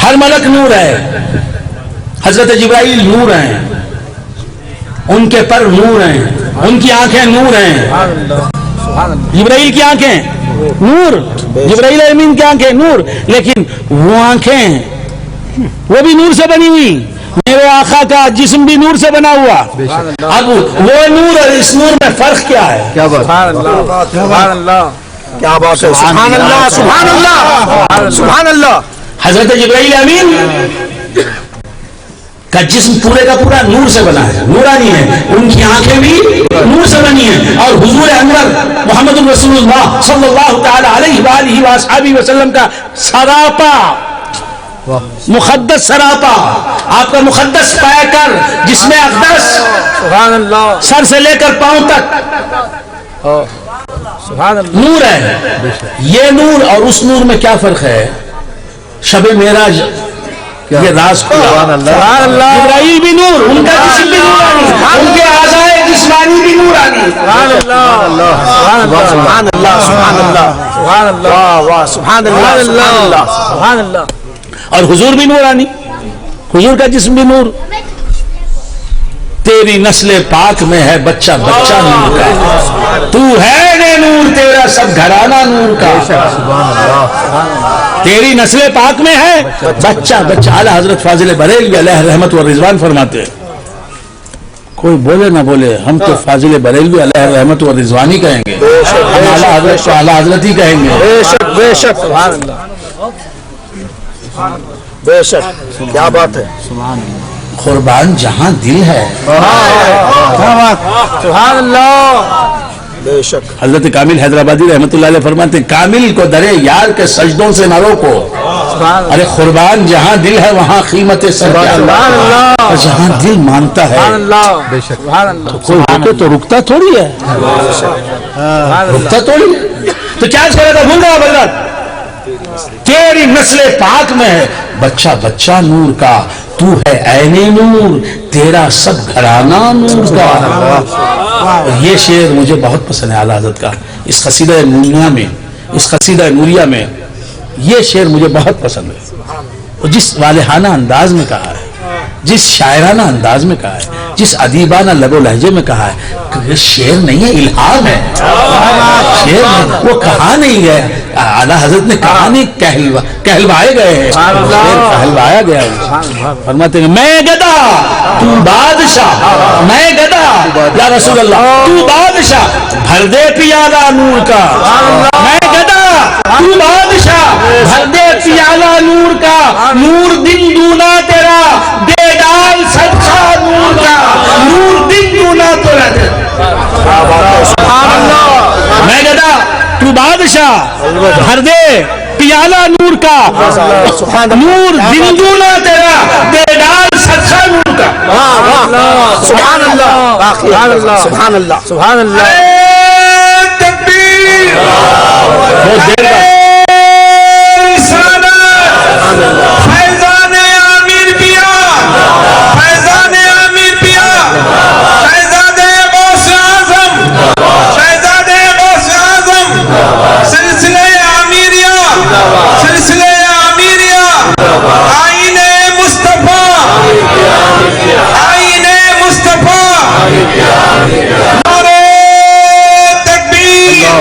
ہر ملک نور ہے. حضرت جبرائیل نور ہیں, ان کے پر نور ہیں, ان کی آنکھیں نور ہیں. جبرائیل کی آنکھیں نور, جبرائیل امین کی آنکھیں نور, لیکن وہ آنکھیں وہ بھی نور سے بنی ہوئی. میرے آقا کا جسم بھی نور سے بنا ہوا. اب وہ نور اور اس نور میں فرق کیا ہے؟ کیا بات. سبحان اللہ کیا بات ہے. سبحان اللہ سبحان اللہ سبحان اللہ. حضرت جبرائیل امین کا جسم پورے کا پورا نور سے بنا ہے, نورانی ہے. ان کی آنکھیں بھی نور سے بنی ہیں. اور حضور انور محمد رسول اللہ صلی اللہ تعالی علیہ وآلہ وآصحابہ وسلم کا سراپا, مقدس سراپا, آپ کا مقدس پیکر جس میں اقدس سبحان اللہ سر سے لے کر پاؤں تک سبحان اللہ. نور ہے. یہ نور اور اس نور میں کیا فرق ہے؟ شب معراج یہ راز کھلا. جبرائیل بھی نور, ان کا جسم بھی نورانی, ان کے اعضائے جسمانی بھی نورانی. سبحان اللہ سبحان اللہ سبحان اللہ سبحان اللہ واہ واہ سبحان اللہ سبحان اللہ. سبحان اللہ. اور حضور بھی نورانی, حضور کا جسم بھی نور. تیری نسل پاک میں ہے بچہ بچہ نور کا, تو ہے نے نور تیرا سب گھرانہ نور کا. تیری نسل پاک میں ہے بچہ بچہ. اعلیٰ حضرت فاضل بریلوی علیہ رحمت و رضوان فرماتے ہیں, کوئی بولے نہ بولے ہم تو فاضل بریلوی علیہ رحمت و رضوان ہی کہیں گے, ہم اعلیٰ حضرت کو اعلیٰ حضرت ہی کہیں گے. بے شک بے شک سبحان اللہ بے شک. کیا بات ہے. قربان جہاں دل ہے. سبحان اللہ بے شک. حضرت کامل حیدرآبادی رحمت اللہ علیہ فرماتے ہیں, کامل کو درے یار کے سجدوں سے نہ روکو. ارے قربان جہاں دل ہے وہاں قیمت سجدہ. اور جہاں دل مانتا ہے تو کوئی روکے تو رکتا تھوڑی ہے, رکتا تھوڑی ہے. تو کیا کرے گا؟ بھول رہا بغداد. تیری نسل پاک میں ہے بچہ بچہ نور کا, تو ہے عین نور تیرا سب گھرانہ نور کا. یہ شعر مجھے بہت پسند ہے اعلیٰ حضرت کا. اس قصیدہ نوریہ میں, اس قصیدہ نوریہ میں یہ شعر مجھے بہت پسند ہے. جس والہانہ انداز میں کہا ہے, جس شاعرانہ انداز میں کہا ہے, جس ادیبانہ لب و لہجے میں کہا ہے, کہ شعر نہیں ہے الہام ہے. شعر نہیں, وہ کہا نہیں ہے, اعلیٰ حضرت نے کہا نہیں, کہلوائے گئے ہیں, کہلوایا گیا ہے. فرماتے ہیں میں گدا تو بادشاہ, میں گدا یا رسول اللہ تو بادشاہ, بھر دے پیالہ نور کا. میں گدا تو بادشاہ, بھر دے پیالہ نور کا. نور دن دونا تیرا, دے ڈال صدقہ نور کا. نور دن دونا تیرا. میں گدا تو بادشاہ, بھر دے پیالہ نور کا. نور دن دونا تیرا, دے ڈال صدقہ نور کا. سبحان اللہ سبحان اللہ سبحان اللہ. تکبیر. بہت دیر بعد فیضان عامر پیا, فیضان عامر پیا, شہزادے غوث اعظم, شہزادے غوث اعظم, سلسلے عامیریہ, سلسلے عامیریہ, آئین مصطفیٰ, آئین مصطفیٰ. نعرہ تکبیر,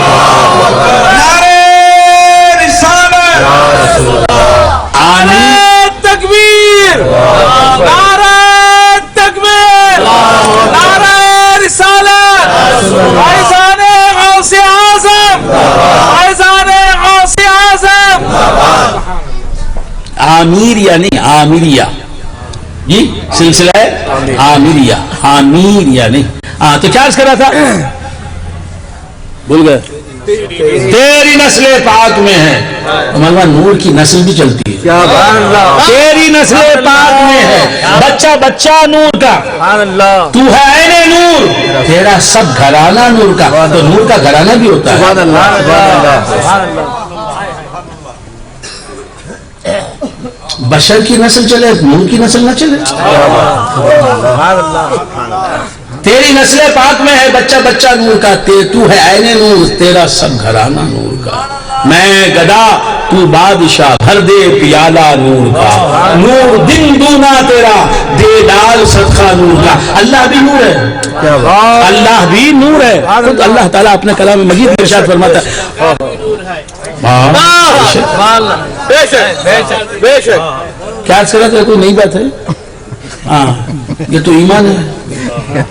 فیضان غوث اعظم، فیضان غوث اعظم۔ عامریہ نہیں، عامریہ جی، سلسلہ ہے عامریہ، عامریہ نہیں۔ ہاں تو کیا عرض کر رہا تھا، بھول گئے؟ تیری نسل پاک میں ہے، مولانا نور کی نسل بھی چلتی ہے، تیری نسل پاک میں ہے، بچہ بچہ نور کا، تو ہے عین نور، تیرا سب گھرانہ نور کا، تو نور کا گھرانہ بھی ہوتا ہے۔ بشر کی نسل چلے، نور کی نسل نہ چلے۔ تیری نسل پاک میں ہے، بچہ بچہ نور کا، تو ہے عین نور، تیرا سب گھرانہ نور کا۔ میں گدا تو بادشاہ، بھر دے پیالہ نور کا، نور دن دونا تیرا، دے ڈال صدقہ نور کا۔ اللہ بھی نور ہے، اللہ بھی نور ہے، خود اللہ تعالیٰ اپنے کلام مجید میں ارشاد فرماتا ہے۔ کیا عرض کر رہا تھا، کوئی نئی بات ہے؟ ہاں یہ تو ایمان ہے۔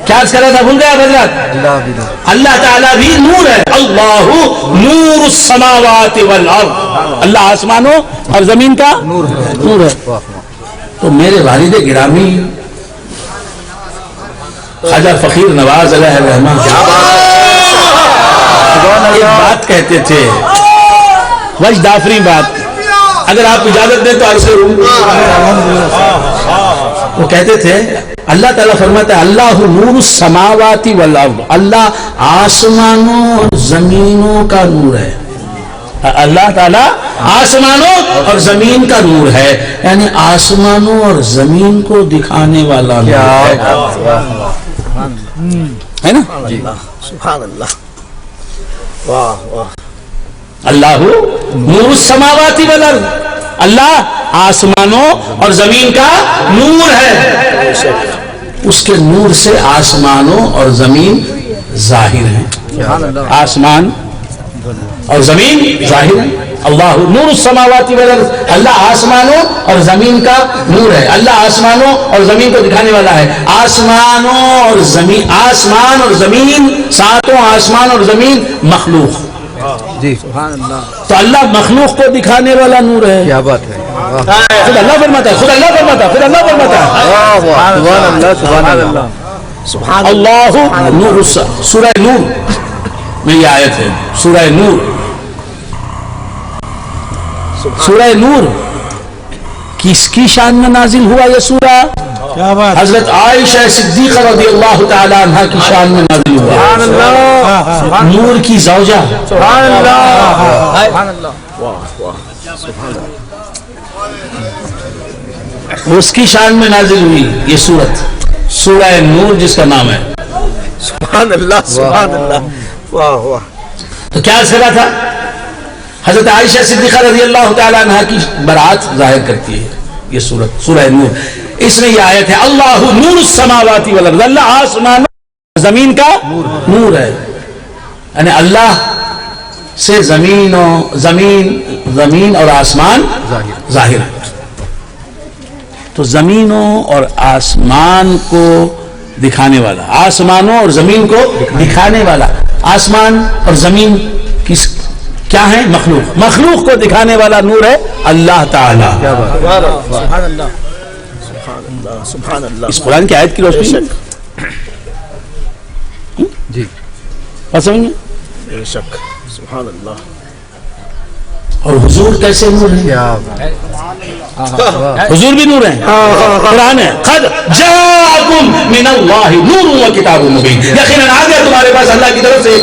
کیا عرض کر رہا تھا، بھول گیا حضرت؟ اللہ تعالیٰ بھی نور ہے، اللہ نور السماوات والارض، اللہ آسمانوں اور زمین کا نور ہے۔ تو میرے والد گرامی خواجہ فقیر نواز علیہ الرحمہ ایک بات کہتے تھے، وجدافری بات، اگر آپ اجازت دیں تو عرض کروں۔ وہ کہتے تھے، اللہ تعالیٰ فرماتا ہے اللہ نور السماوات والارض، اللہ آسمانوں اور زمینوں کا نور ہے۔ اللہ تعالیٰ آسمانوں اور زمین کا نور ہے، یعنی آسمانوں اور زمین کو دکھانے والا نور ہے نا؟ سبحان اللہ، واہ واہ۔ اللہ نور السماوات والارض، اللہ آسمانوں اور زمین کا نور ہے، اس کے نور سے آسمانوں اور زمین ظاہر ہیں، آسمان اور زمین ظاہر ہیں۔ اللہ نور السماوات والارض، اللہ آسمانوں اور زمین کا نور ہے، اللہ آسمانوں اور زمین کو دکھانے والا ہے۔ آسمانوں اور زمین، آسمان اور زمین، ساتوں آسمان اور زمین مخلوق جی سبحان اللہ، تو اللہ مخلوق کو دکھانے والا نور ہے۔ کیا بات ہے، خود اللہ فرماتا ہے، خود اللہ فرماتا ہے، خود اللہ فرماتا ہے۔ سبحان اللہ، سبحان اللہ، سبحان اللہ نور سورہ نور میں یہ آیت ہے، سورہ نور، سورہ نور کس کی شان میں نازل ہوا یہ سورہ؟ کیا بات، حضرت عائشہ صدیقہ رضی اللہ تعالی عنہ کی شان میں نازل ہوا، نور کی زوجہ، سبحان اللہ، اس کی شان میں نازل ہوئی یہ سورت، سورہ نور جس کا نام ہے۔ سبحان اللہ، سبحان اللہ، واہ واہ۔ تو کیا سرا تھا، حضرت عائشہ صدیقہ رضی اللہ تعالی عنہ کی برات ظاہر کرتی ہے یہ سورت، سورہ نور۔ اس میں یہ آیت ہے اللہ نور السماوات والارض، اللہ آسمان زمین کا نور ہے، یعنی اللہ سے زمین اور آسمان ظاہر ہے۔ تو زمینوں اور آسمان کو دکھانے والا، آسمانوں اور زمین کو دکھانے والا، آسمان اور زمین کیا ہے؟ مخلوق، مخلوق کو دکھانے والا نور ہے اللہ تعالیٰ۔ سبحان اللہ، سبحان اللہ، سبحان اللہ۔ اس قرآن کی آیت کی روشنی جی بات سمجھ میں؟ بے شک، سبحان اللہ۔ اور حضور کیسے نور ہے؟ کیا بات، حضور بھی نور ہیں، قرآن ہے قد جاءکم من اللہ نور و کتاب مبین، یقیناً آ گیا تمہارے پاس اللہ کی طرف سے